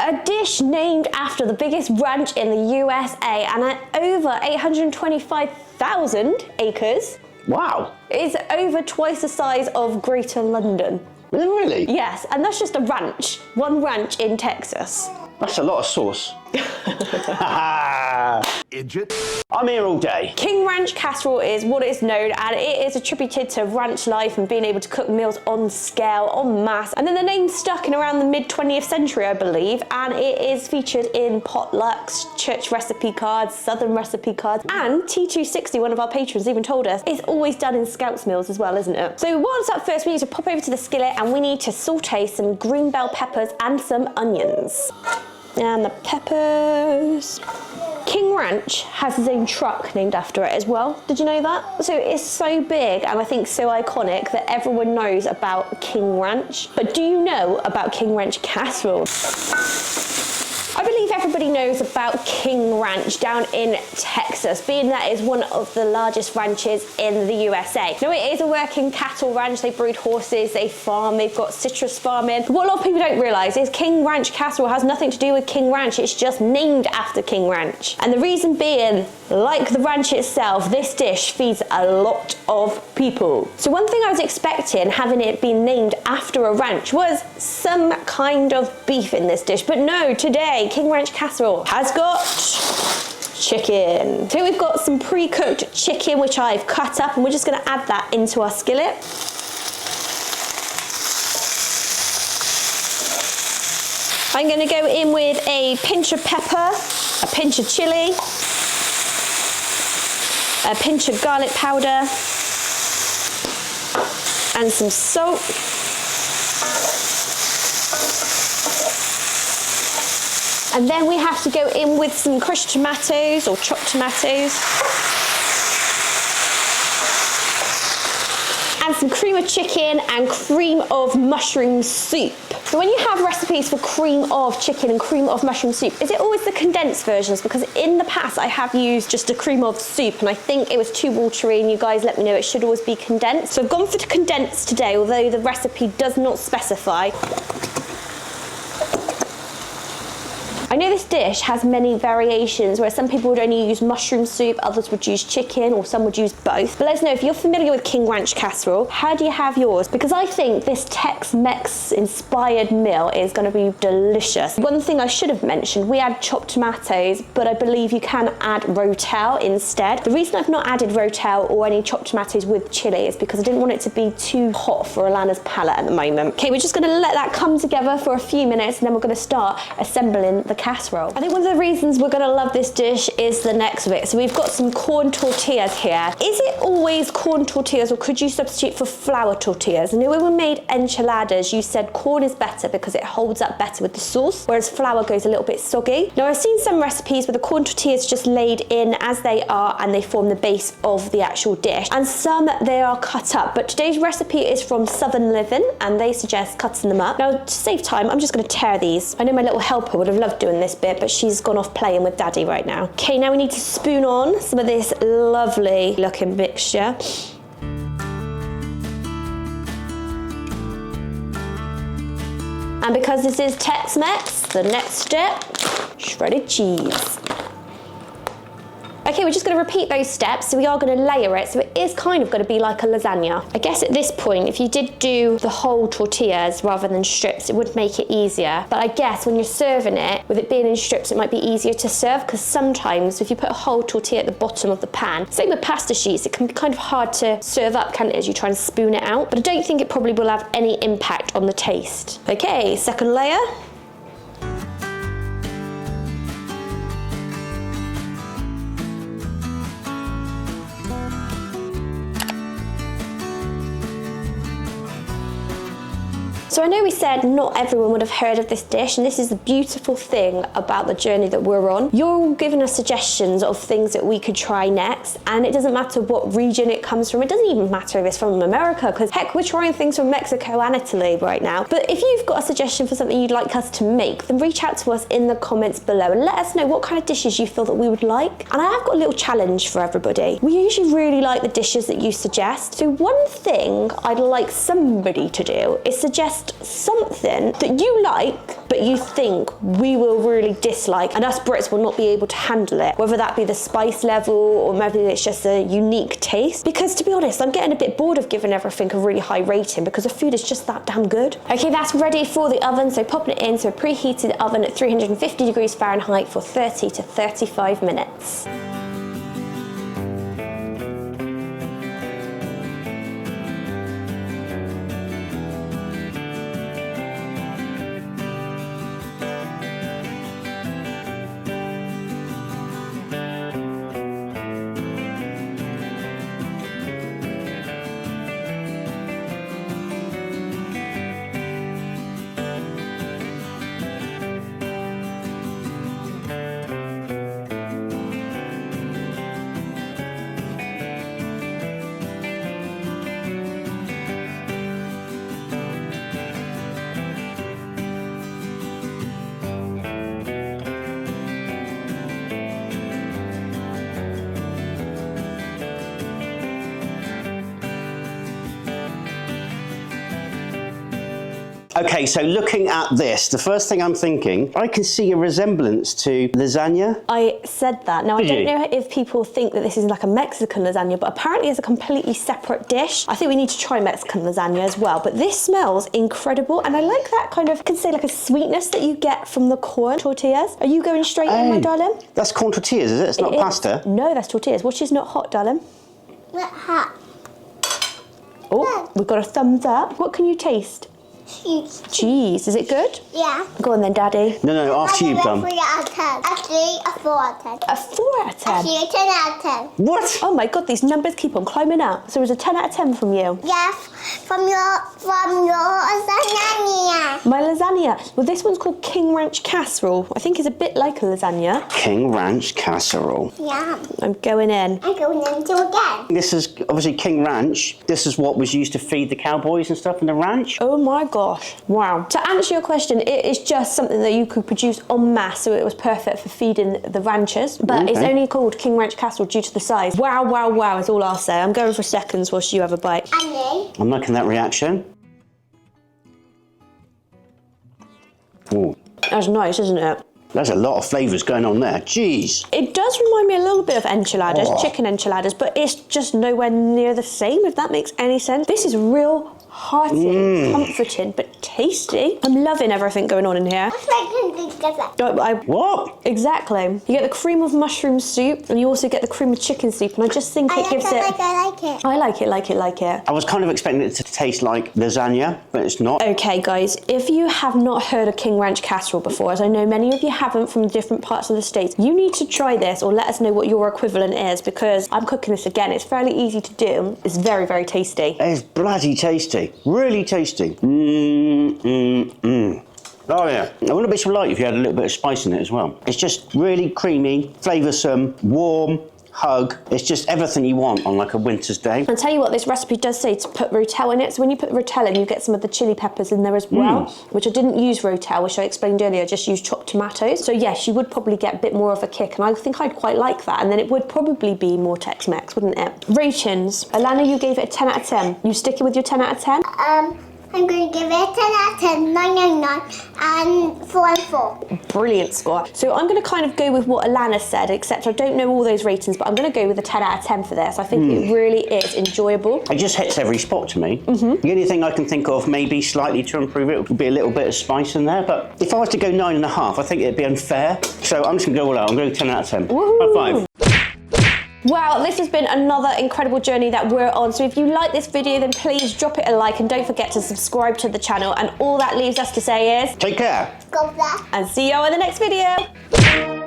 a dish named after the biggest ranch in the USA and at over 825,000 acres. Wow. It's over twice the size of Greater London. Really? Yes, and that's just a ranch. One ranch in Texas. That's a lot of sauce. Idiot. I'm here all day. King Ranch Casserole is what it's known, and it is attributed to ranch life and being able to cook meals on scale, en masse. And then the name stuck in around the mid-20th century, I believe, and it is featured in potlucks, church recipe cards, southern recipe cards, and T260, one of our patrons, even told us it's always done in Scouts meals as well, isn't it? So what's up first? We need to pop over to the skillet and we need to saute some green bell peppers and some onions. And the peppers. King Ranch has his own truck named after it as well. Did you know that? So it's so big and I think so iconic that everyone knows about King Ranch. But do you know about King Ranch Casserole? I believe everybody knows about King Ranch down in Texas, being that is one of the largest ranches in the USA. Now it is a working cattle ranch, they breed horses, they farm, they've got citrus farming. But what a lot of people don't realise is King Ranch Casserole has nothing to do with King Ranch, it's just named after King Ranch. And the reason being, like the ranch itself, this dish feeds a lot of people. So one thing I was expecting, having it been named after a ranch, was some kind of beef in this dish, but no, today King Ranch Casserole has got chicken. So we've got some pre-cooked chicken which I've cut up and we're just going to add that into our skillet. I'm going to go in with a pinch of pepper, a pinch of chili, a pinch of garlic powder and some salt. And then we have to go in with some crushed tomatoes or chopped tomatoes. And some cream of chicken and cream of mushroom soup. So when you have recipes for cream of chicken and cream of mushroom soup, is it always the condensed versions? Because in the past I have used just a cream of soup and I think it was too watery and you guys let me know it should always be condensed. So I've gone for the condensed today, although the recipe does not specify. I know this dish has many variations where some people would only use mushroom soup, others would use chicken, or some would use both. But let us know if you're familiar with King Ranch Casserole, how do you have yours? Because I think this Tex-Mex inspired meal is going to be delicious. One thing I should have mentioned, we add chopped tomatoes, but I believe you can add rotel instead. The reason I've not added rotel or any chopped tomatoes with chili is because I didn't want it to be too hot for Alana's palate at the moment. Okay, we're just going to let that come together for a few minutes and then we're going to start assembling the casserole. I think one of the reasons we're going to love this dish is the next bit. So we've got some corn tortillas here. Is it always corn tortillas or could you substitute for flour tortillas? I know when we made enchiladas, you said corn is better because it holds up better with the sauce, whereas flour goes a little bit soggy. Now I've seen some recipes where the corn tortillas just laid in as they are and they form the base of the actual dish, and some they are cut up, but today's recipe is from Southern Living and they suggest cutting them up. Now to save time, I'm just going to tear these. I know my little helper would have loved doing this bit, but she's gone off playing with Daddy right now. Okay, now we need to spoon on some of this lovely looking mixture. And because this is Tex-Mex, the next step, shredded cheese. Okay, we're just going to repeat those steps, so we are going to layer it, so it is kind of going to be like a lasagna. I guess at this point, if you did do the whole tortillas rather than strips, it would make it easier. But I guess when you're serving it, with it being in strips, it might be easier to serve, because sometimes if you put a whole tortilla at the bottom of the pan, same with pasta sheets, it can be kind of hard to serve up, can't it, as you try and spoon it out? But I don't think it probably will have any impact on the taste. Okay, second layer. So I know we said not everyone would have heard of this dish, and this is the beautiful thing about the journey that we're on. You're all giving us suggestions of things that we could try next, and it doesn't matter what region it comes from. It doesn't even matter if it's from America, because heck, we're trying things from Mexico and Italy right now. But if you've got a suggestion for something you'd like us to make, then reach out to us in the comments below and let us know what kind of dishes you feel that we would like. And I have got a little challenge for everybody. We usually really like the dishes that you suggest. So one thing I'd like somebody to do is suggest just something that you like, but you think we will really dislike, and us Brits will not be able to handle it, whether that be the spice level or maybe it's just a unique taste. Because to be honest, I'm getting a bit bored of giving everything a really high rating because the food is just that damn good. Okay, that's ready for the oven, so popping it into a preheated oven at 350 degrees Fahrenheit for 30 to 35 minutes. Okay, so looking at this, the first thing I'm thinking, I can see a resemblance to lasagna. I said that. Now, I Did don't you? know if people think that this is like a Mexican lasagna, but apparently it's a completely separate dish. I think we need to try Mexican lasagna as well, but this smells incredible, and I like that kind of, I can say like a sweetness that you get from the corn tortillas. Are you going straight in, my darling? That's corn tortillas, is it? It's not pasta? No, that's tortillas. Which is not hot, darling? Not hot. Oh, we've got a thumbs up. What can you taste? Cheese. Is it good? Yeah. Go on then, Daddy. No, after you've done. 3 out of 10. Actually, a 4 out of 10. A 4 out of 10? Actually, a 10 out of 10. What? Oh my God, these numbers keep on climbing up. So it was a 10 out of 10 from you? Yeah, from your lasagna. My lasagna. Well, this one's called King Ranch Casserole. I think it's a bit like a lasagna. King Ranch Casserole. Yeah. I'm going in. I'm going into again. This is obviously King Ranch. This is what was used to feed the cowboys and stuff in the ranch. Oh my gosh. Wow. To answer your question, it is just something that you could produce en masse, so it was perfect for feeding the ranchers. But it's only called King Ranch Casserole due to the size. Wow, wow, wow is all I'll say. I'm going for seconds whilst you have a bite. And me. I'm liking that reaction. Ooh, That's nice, isn't it? there's a lot of flavours going on there. Jeez. It does remind me a little bit of enchiladas, chicken enchiladas, but it's just nowhere near the same, if that makes any sense. This is real hearty, comforting, but tasty. I'm loving everything going on in here. What's my cookie together? What? Exactly. You get the cream of mushroom soup, and you also get the cream of chicken soup, and I just think it gives it... I like it. I like it. I was kind of expecting it to taste like lasagna, but it's not. Okay, guys, if you have not heard of King Ranch Casserole before, as I know many of you haven't from different parts of the States, you need to try this or let us know what your equivalent is, because I'm cooking this again. It's fairly easy to do. It's very, very tasty. It's bloody tasty. Really tasty. Oh yeah. I wouldn't be so light if you had a little bit of spice in it as well. It's just really creamy, flavoursome, warm, hug. It's just everything you want on like a winter's day. I'll tell you what, this recipe does say to put rotel in it. So when you put rotel in, you get some of the chili peppers in there as well, which I didn't use rotel, which I explained earlier, I just used chopped tomatoes. So yes, you would probably get a bit more of a kick, and I think I'd quite like that. And then it would probably be more Tex-Mex, wouldn't it? Ratings. Alana, you gave it a 10 out of 10. You sticking with your 10 out of 10? I'm going to give it a 10 out of 10, 999, and 4 and 4. Brilliant score. So I'm going to kind of go with what Alana said, except I don't know all those ratings, but I'm going to go with a 10 out of 10 for this. I think it really is enjoyable. It just hits every spot to me. The only thing I can think of maybe slightly to improve it would be a little bit of spice in there, but if I was to go 9.5, I think it'd be unfair. So I'm just going to go all out. I'm going to go 10 out of 10. Woohoo! High five. Wow, this has been another incredible journey that we're on. So if you like this video, then please drop it a like, and don't forget to subscribe to the channel. And all that leaves us to say is... Take care. Go there. And see you in the next video.